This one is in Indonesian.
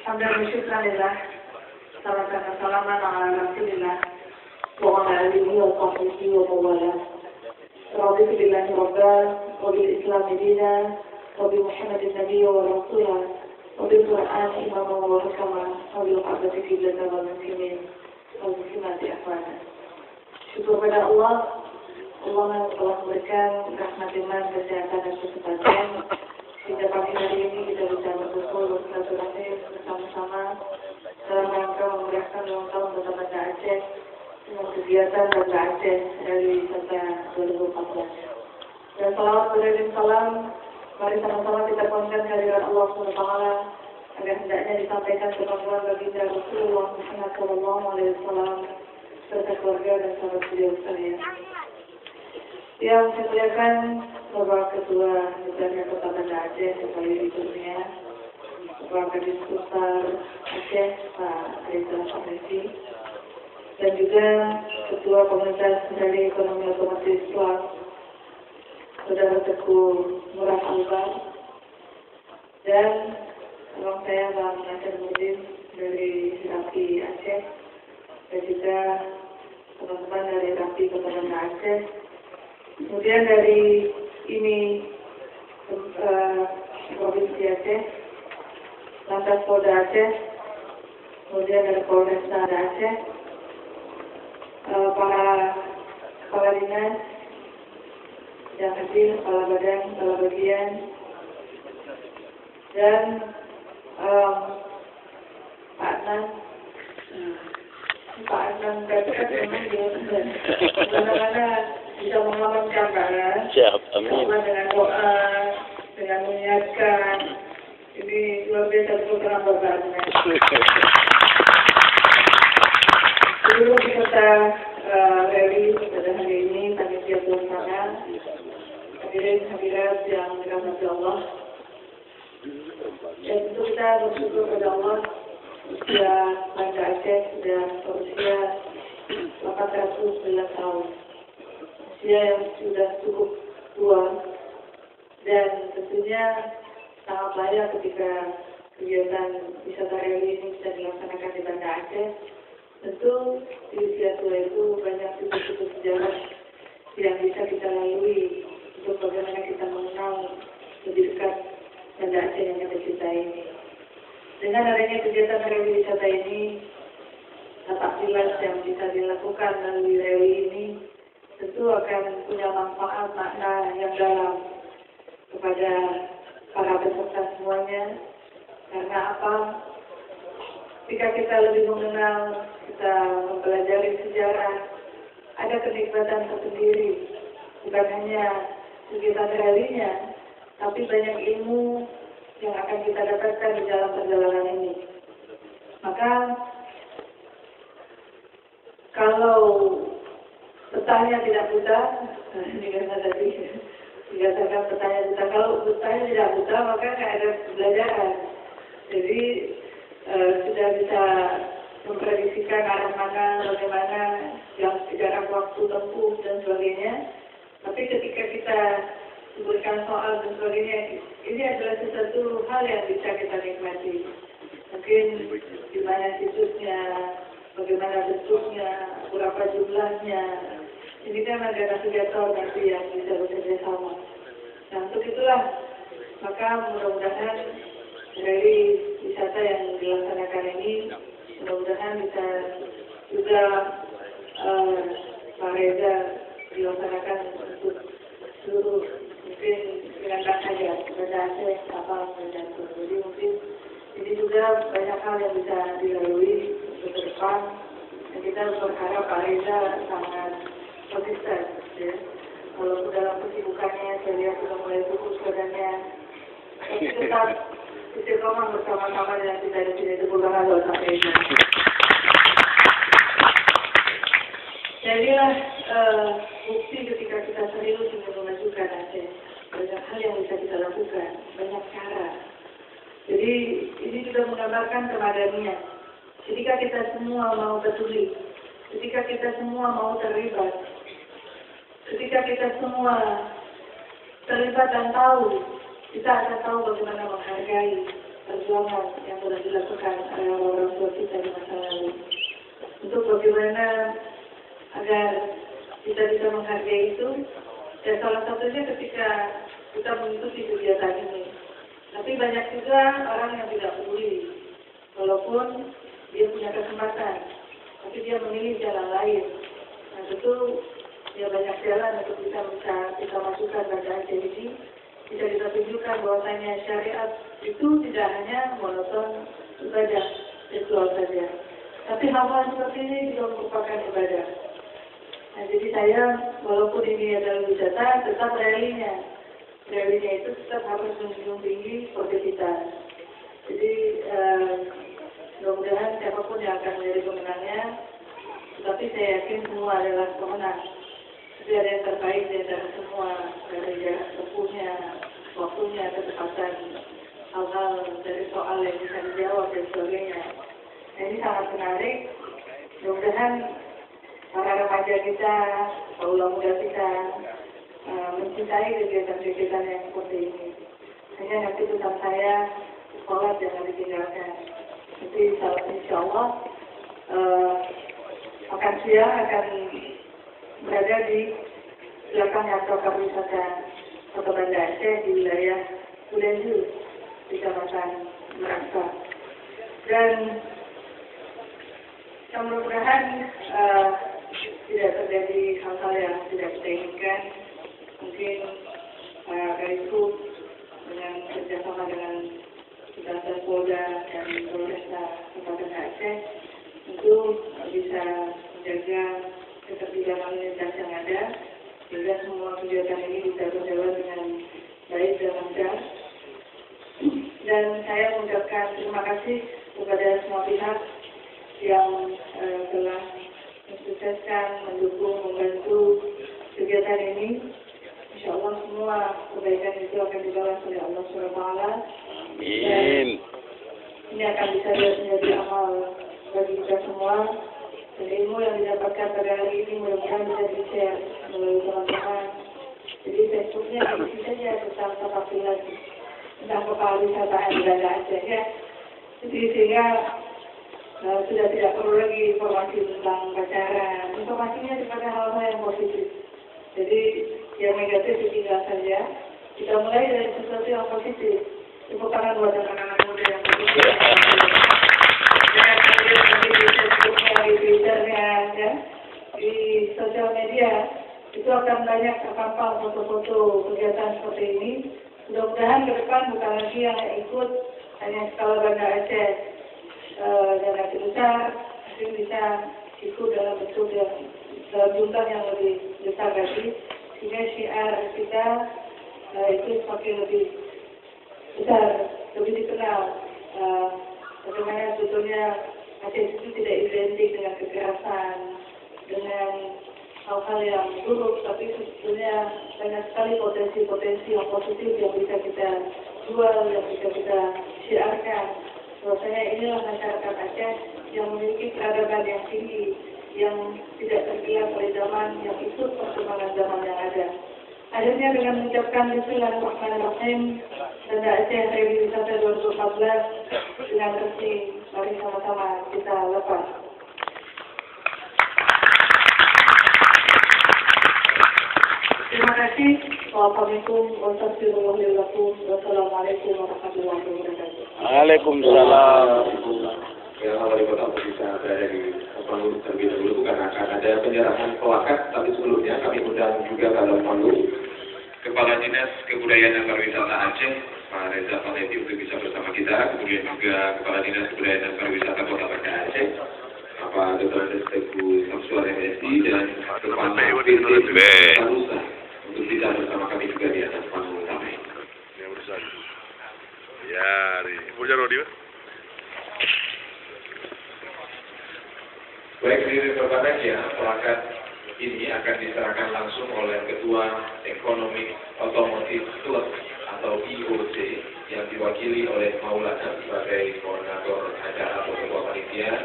Hamdan wa syukran lillah. Salatan wa salaman ala rasulillah. Wa ala alihi wa sahbihi wa mawalah. Raditu billahi rabbah, wa bil islami dina, wa bi Muhammadin nabiyya wa rasulah, wa bil Qur'an imamah wa hukama, wa bil qa'bati qiblatan wal muslimin, wal muslimati akhwana. Syukur pada Allah yang telah memberikan rahmat iman, kesehatan dan kesempatan hingga pagi hari ini kita bisa berkumpul bersilaturahmi bersama-sama dalam rangka memeriahkan ulang tahun Kota Banda Aceh dengan kegiatan Banda Aceh dari Kota 2014. Dan salawat beriring salam, mari sama-sama kita panjatkan kehadirat Allah SWT agar hendaknya disampaikan kemampuan baginda Rasulullah Muhammad SAW serta keluarga dan sahabat beliau sekalian. Yang saya muliakan Bapak Ketua DPRD Kota Banda Aceh sekali di dunia, Bapak Kadis Besar Aceh Pak Rizal Samesi, dan juga Ketua Komunitas dari Ekonomi Otomotif Islam Saudara Teguh Murad Albar, dan abang saya Bang Nasir Mudin dari Rapi Aceh, dan juga teman-teman dari Rapi Kota Banda Aceh. Kemudian dari ini Provinsi Aceh, Lantas Polda Aceh, kemudian dari Polresta Aceh, para kepala dinas yang hadir, kepala badan, kepala bagian, dan Pak Adnan memang bagaimana bisa mengamalkan gambaran. Siap, amin. Dengan doa, dengan mengingatkan, ini luar biasa program badannya. Sebelum kita rally pada hari ini, panitia pelaksana, hadirat yang dirahmati Allah. Dan tentu kita bersyukur pada Allah, usia Banda Aceh sudah berusia 811 tahun. Usia yang sudah cukup tua, dan tentunya sangat layak ketika kegiatan wisata rally ini bisa dilaksanakan di Banda Aceh. Tentu di usia tua itu banyak titik-titik sejarah yang bisa kita lalui untuk bagaimana kita mengenal lebih dekat Banda Aceh yang kita cintai ini. Dengan adanya kegiatan rally wisata ini, tapak tilas yang bisa dilakukan melalui rally ini tentu akan punya manfaat makna yang dalam kepada para peserta semuanya. Karena apa? Jika kita lebih mengenal, kita mempelajari sejarah, ada kenikmatan tersendiri. Bukan hanya kegiatan rally-nya, tapi banyak ilmu yang akan kita dapatkan di dalam perjalanan ini. Maka kalau petanya tidak buta, ini karena tadi dikatakan petanya buta. Kalau petanya tidak buta, maka nggak ada pembelajaran. Jadi sudah bisa memprediksikan arah mana, bagaimana, yang jarak waktu tempuh dan sebagainya. Tapi ketika kita diberikan soal dan sebagainya, ini adalah sesuatu hal yang bisa kita nikmati. Mungkin di mana situsnya, bagaimana bentuknya, berapa jumlahnya. Ini kan ada navigator nanti yang bisa bekerja sama. Nah, untuk itulah, maka mudah-mudahan dari wisata yang dilaksanakan ini, mudah-mudahan bisa juga Pak Reza dilaksanakan untuk seluruh, mungkin dengan saja Banda Aceh, kapal dan jadi mungkin ini juga banyak hal yang bisa dilalui untuk ke depan. Dan kita berharap Pak Reza sangat konsisten, ya. Walaupun dalam kesibukannya saya lihat sudah mulai fokus badannya, tapi tetap istiqomah bersama-sama dengan kita di sini. Tepuk tangan buat Pak Reza. Jadilah bukti ketika kita serius untuk memajukan Aceh. Banyak hal yang bisa kita lakukan, banyak cara. Jadi ini juga menggambarkan kemadanian. Ketika kita semua mau peduli, ketika kita semua mau terlibat, ketika kita semua terlibat dan tahu, kita akan tahu bagaimana menghargai perjuangan yang telah dilakukan oleh orang tua kita di masa lalu. Untuk bagaimana agar kita bisa menghargai itu, dan salah satunya ketika kita mengikuti kegiatan ini. Tapi banyak juga orang yang tidak peduli, walaupun dia punya kesempatan, tapi dia memilih jalan lain. Nah tentu ya banyak jalan untuk kita masukkan pada Aceh ini. Bisa kita tunjukkan bahwasanya syariat itu tidak hanya monoton ibadah ritual saja, tapi hal-hal seperti ini juga merupakan ibadah. Nah, jadi saya walaupun ini adalah wisata, tetap ralinya itu tetap harus menjunjung tinggi sportivitas. Jadi mudah-mudahan siapapun yang akan menjadi pemenangnya, tetapi saya yakin semua adalah pemenang. Jadi ada yang terbaik di antara semua, dari jarak tempuhnya, waktunya, ketepatan, hal-hal dari soal yang bisa dijawab dan sebagainya. Nah, ini sangat menarik. Mudah-mudahan para remaja kita, kaula muda kita mencintai kegiatan-kegiatan yang seperti ini. Hanya nanti pesan saya, sholat jangan ditinggalkan. Jadi insya Allah makan siang akan berada di belakang kantor wisata Kota Banda Aceh di wilayah Bulenju, di Kecamatan Merasa. Dan mudah-mudahan tidak terjadi hal-hal yang tidak kita inginkan. Mungkin Kariskub dengan kerjasama dengan Kejaksaan Polda dan Polresta Kabupaten Aceh itu bisa menjaga ketertiban lalu lintas yang ada, sehingga semua kegiatan ini bisa berjalan dengan baik dan lancar. Dan saya mengucapkan terima kasih kepada semua pihak yang telah mensukseskan, mendukung, membantu kegiatan ini. Insya Allah semua kebaikan itu akan dibalas oleh Allah SWT. Amin. Ini akan bisa menjadi amal bagi kita semua. Dan ilmu yang didapatkan pada hari ini mudah-mudahan bisa di-share melalui teman-teman. Jadi Facebooknya isi saja tentang Kota Pilas, tentang kewisataannya di Banda Aceh ya. Jadi sehingga sudah tidak perlu lagi informasi tentang pacaran. Informasinya kepada hal-hal yang positif. Jadi yang negatif ditinggal saja. Kita mulai dari sesuatu yang positif. Tepuk tangan buat anak-anak muda yang positif. Jangan kemudian nanti di Facebooknya, di Twitternya, ya, di sosial media itu akan banyak terpampang foto-foto kegiatan seperti ini. Mudah-mudahan ke depan bukan lagi yang ikut hanya skala Banda Aceh dan Aceh besar, tapi bisa ikut dalam bentuk yang dalam jumlah yang lebih besar lagi, sehingga syiar kita itu semakin lebih besar, lebih dikenal. Bagaimana sebetulnya Aceh itu tidak identik dengan kekerasan, dengan hal-hal yang buruk, tapi sebetulnya banyak sekali potensi-potensi yang positif yang bisa kita jual, yang bisa kita syiarkan. Bahwasanya inilah masyarakat Aceh yang memiliki peradaban yang tinggi, yang tidak tergilas oleh zaman, yang ikut perkembangan zaman yang ada. Akhirnya dengan mengucapkan Bismillahirrahmanirrahim, Banda Aceh Rally Wisata 2014 dengan resmi, mari sama-sama kita lepas. Terima kasih. Wassalamualaikum warahmatullahi wabarakatuh. Waalaikumsalam. Yang wali kota bisa berada di Pandu terlebih dahulu karena akan ada penyerahan plakat, tapi sebelumnya kami undang juga dalam Pandu Kepala Dinas Kebudayaan dan Pariwisata Aceh, Pak Reza Falevi untuk bisa bersama kita, kemudian juga Kepala Dinas Kebudayaan dan Pariwisata Kota Banda Aceh, Bapak Dr. Teguh Samsuar MSI dan Kepala PT Panusa untuk bisa bersama kami juga di atas panggung ramai. Yang besar. Ya, Ibu Jarodi. Baik, di rekan ya, plakat ini akan diserahkan langsung oleh Ketua Ekonomi Otomotif Klub atau IOC yang diwakili oleh Maulana sebagai koordinator acara atau ketua panitia.